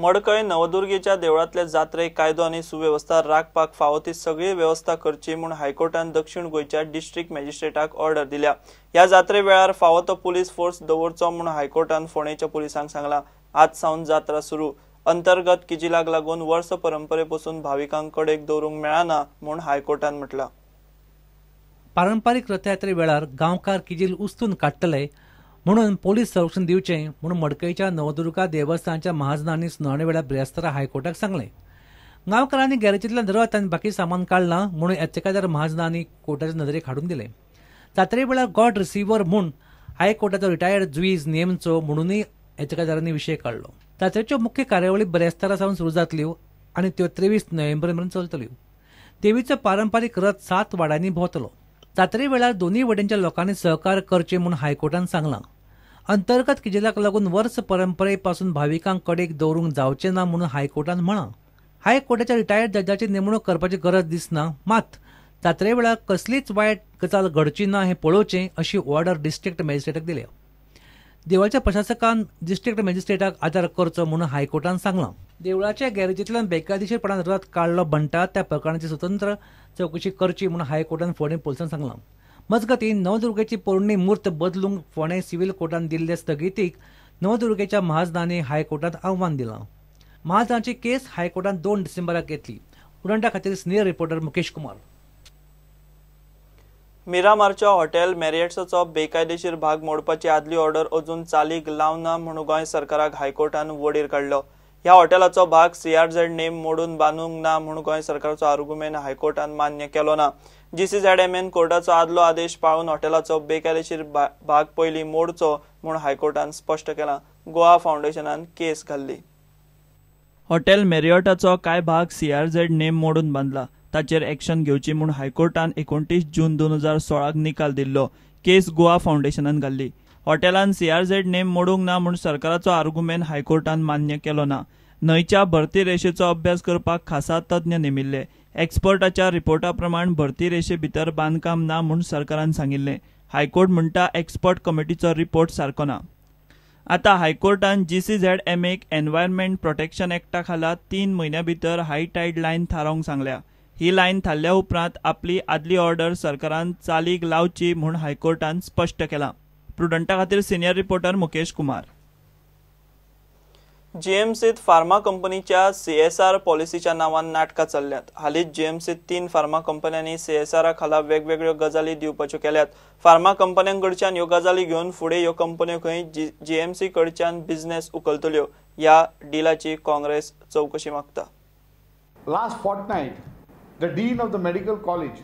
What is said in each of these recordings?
मडकय नवदुर्गेच्या देवळातल्या जात्रेक कायदो आणि सुव्यवस्था राखपाक फावो ती सगळी व्यवस्था करची म्हूण हायकोर्टान दक्षिण गोयच्या डिस्ट्रिक्ट मॅजिस्ट्रेटाक ऑर्डर दिल्या। ह्या जात्रे वेळार फावो तो पुलीस फोर्स दवरचो म्हूण हायकोर्टान फोंडेच्या पुलिसांक सांगला। आज सावन जात्रा सुरू। अंतर्गत किजिलाक लागून वर्ष परंपरेपासून भाविकांक कडेक दवरूंक मेळना म्हूण हायकोर्टान म्हटला। पारंपारीक रथयात्रे वेळार गांवकार किजील उस्तून काडटले म्हणून पोलीस संरक्षण दिवचें म्हणून मडकयच्या नवदुर्गा देवस्थानाच्या महाजनांनी सुनावणे वेळार बिरेस्तारा हायकोर्टाक सांगलें। गांवकारांनी गॅरेजींतल्यान रथ आनी बाकी सामान काडलां म्हणून याचिकादार महाजनांनी कोर्टाचे नदरेक हाडून दिलें। जात्रे वेळार गॉड रिसिव्हर म्हूण हायकोर्टाचो रिटायर्ड जुईज नेमचो म्हणूनय याचिकादारांनी विशय काडलो। जात्रेच्यो मुख्य कार्यावळी बिरेस्तारा सावन सुरू जातल्यो आनी त्यो 23 नोव्हेंबर मेरेन चलतल्यो। देवीचो पारंपारीक रथ 7 वाड्यांनी भोंवतलो। जात्रे वेळार दोनूय वटेनच्या लोकांनी सहकार्य करचें म्हूण हायकोर्टान सांगलां। अंतर्गत किजिलाक लागून वर्स परंपरे पासून भाविकांक कडेक दवरूंक जावचें ना म्हणून हायकोर्टान म्हळां। हायकोर्टाच्या रिटायर्ड जजाची नेमणूक करपाची गरज दिसना, मात जात्रे वेळार कसलीच वायट गजाल घडची ना हें पळोवचें अशी ऑर्डर डिस्ट्रिक्ट मॅजिस्ट्रेटाक दिल्या। देवळाच्या प्रशासकान डिस्ट्रिक्ट मॅजिस्ट्रेटाक आदार करचो म्हणून हायकोर्टान सांगलां। देवळाच्या गॅरेजींतल्यान बेकायदेशीरपणान रथ काडलो म्हणटात त्या प्रकरणाची स्वतंत्र चवकशी करची म्हणून हायकोर्टान फोंडे पुलिसांक सांगलां। मजगतीं नवदुर्गेची पोरणी मूर्त बदलूंक फोंडे सिव्हील कोर्टान दिल्ले स्थगितीक नवदुर्गेच्या महाजनांनी हायकोर्टात आव्हान दिलां। महाजनाची केस हायकोर्टान 2 डिसेंबराक घेतली। उडंटा खातीर सिनियर रिपोर्टर मुकेश कुमार। मिरामारच्या हॉटेल मॅरियट्सचो बेकायदेशीर भाग मोडपाची आदली ऑर्डर अजून चालीक लावना म्हणून गोंय सरकाराक हायकोर्टान वडीर काडलो। ह्या हॉटेलाचो भाग CRZ नेम मोडून बांदूंक ना म्हणून गोंय सरकाराचो आर्ग्युमेंट हायकोर्टान मान्य केलो ना। GCZMN कोर्टाचो आदलो आदेश पाळून हॉटेलाचो बेकायदेशीर भाग पयलीं मोडचो म्हणून हायकोर्टान स्पश्ट केलां। गोवा फाउंडेशनान केस घाल्ली। हॉटेल मॅरियटाचो कांय भाग CRZ नेम मोडून बांदला, ताचेर एक्शन घेवची म्हूण हायकोर्टान 29 जून 2016 निकाल दिल्लो। केस गोवा फाउंडेशनान घाल्ली। हॉटेलान CRZ नेम मोडूंक ना म्हूण सरकाराचो आर्ग्युमेंट हायकोर्टान मान्य केलो ना। न्हंयच्या भरती रेशेचो अभ्यास करपाक खासा तज्ञ नेमिल्ले। एक्सपर्टाच्या रिपोर्टा प्रमाण भरती रेशे भितर बांदकाम ना म्हूण सरकारान सांगिल्लें। हायकोर्ट म्हणटा एक्सपर्ट कमिटीचो रिपोर्ट सारको ना। आतां हायकोर्टान GCZMAक एनवायरमेंट प्रोटेक्शन एक्टा खाला 3 म्हयन्या भितर हाय टायड लायन थारोवंक सांगल्या। ही लायन थारल्या उपरांत आपली आदली ऑर्डर सरकारान चालीक लावची म्हूण हायकोर्टान स्पश्ट केलां। प्रुडंटा खातीर सिनियर रिपोर्टर मुकेश कुमार। GMCत फार्मा कंपनीच्या CSR पॉलिसीच्या नांवान नाटकां चल्ल्यात। हालींच GMCत 3 फार्मा कंपन्यांनी CSR खाला वेगवेगळ्यो गजाली दिवपाच्यो केल्यात। फार्मा कंपन्यांकडच्यान ह्यो गजाली घेवन फुडें ह्यो कंपन्यो खंय GMC कडच्यान बिझनेस उखलतल्यो। ह्या डीलाची काँग्रेस चवकशी मागता। Last fortnight, the Dean of the Medical College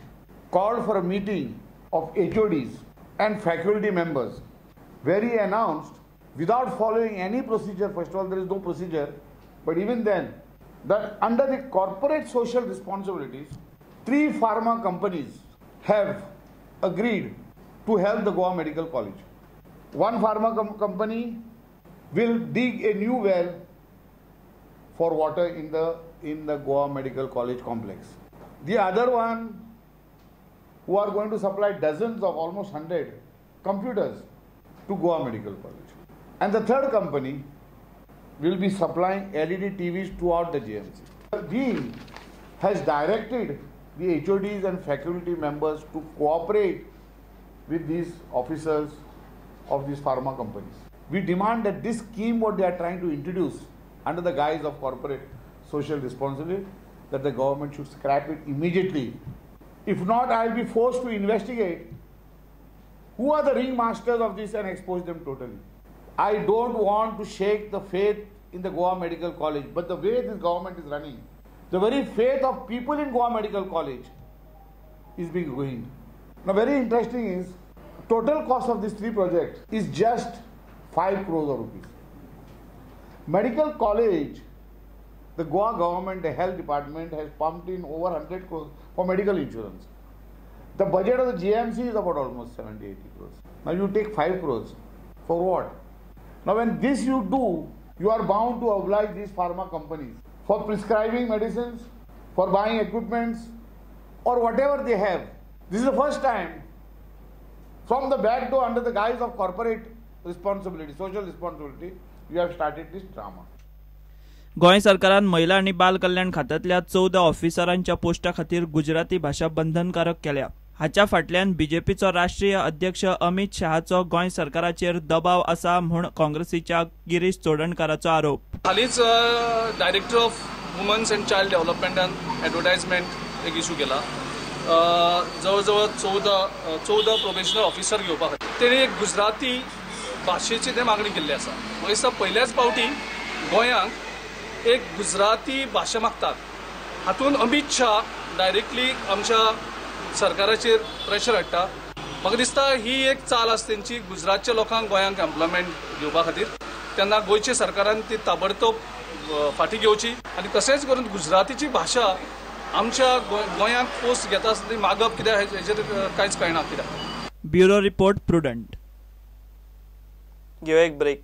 called for a meeting of HODs and faculty members where he announced, without following any procedure, first of all there is no procedure, but even then, that under the corporate social responsibilities, 3 pharma companies have agreed to help the Goa Medical College. One pharma company will dig a new well for water in the Goa Medical College complex. The other one, who are going to supply dozens of almost 100 computers to Goa Medical College. And the third company will be supplying LED TVs throughout the GMC. The Dean has directed the HODs and faculty members to cooperate with these officers of these pharma companies. We demand that this scheme what they are trying to introduce under the guise of corporate social responsibility, that the government should scrap it immediately. If not, I will be forced to investigate who are the ringmasters of this and expose them totally. I don't want to shake the faith in the Goa Medical College, but the way this government is running, the very faith of people in Goa Medical College is being ruined. Now, very interesting is, total cost of these 3 projects is just 5 crores of rupees. Medical College, the Goa government, the health department has pumped in over 100 crores for medical insurance. The budget of the GMC is about almost 70-80 crores. Now you take 5 crores. For what? Now when this you do, you are bound to oblige these pharma companies for prescribing medicines, for buying equipments, or whatever they have. This is the first time from the back door under the guise of corporate responsibility, social responsibility, you have started this drama. Goa सरकारान महिला आणि बाल कल्याण खात्यांतल्या 14 ऑफिसरांच्या पोस्टा खातीर गुजराती भाषा बंधनकारक केल्या. हाच्या फाटल्यान बीजेपीचो राष्ट्रीय अध्यक्ष अमित शहाचो गोंय सरकाराचेर दबाव आसा म्हूण काँग्रेसीच्या गिरीश चोडणकाराचो आरोप. हालींच director of women's and child डेव्हलपमेंटान एडवर्टायजमेंट एक इशू केला. जवळ 14 प्रोबेशनल ऑफिसर घेवपा खातीर तेणी एक गुजराती भाशेची ते मागणी केल्ली आसा. म्हाका दिसता पहिल्याच फावटी गोंयांत एक गुजराती भाशा मागतात. हातूंत अमित शाह डायरेक्टली आमच्या सरकाराचेर प्रेशर हाडटा. म्हाका दिसता ही एक चाल आसा तेंची गुजरातच्या लोकांक गोंयांक एम्प्लॉयमेंट दिवपा खातीर. तेन्ना गोंयच्या सरकारान ती ताबडतोब फाटीं घेवची आनी तशेंच करून गुजरातीची भाशा आमच्या गोंयांत पोस्ट घेता आसतना ती मागप कित्याक हेजेर कांयच कळना कित्याक. Bureau report prudent. घेऊ एक ब्रेक.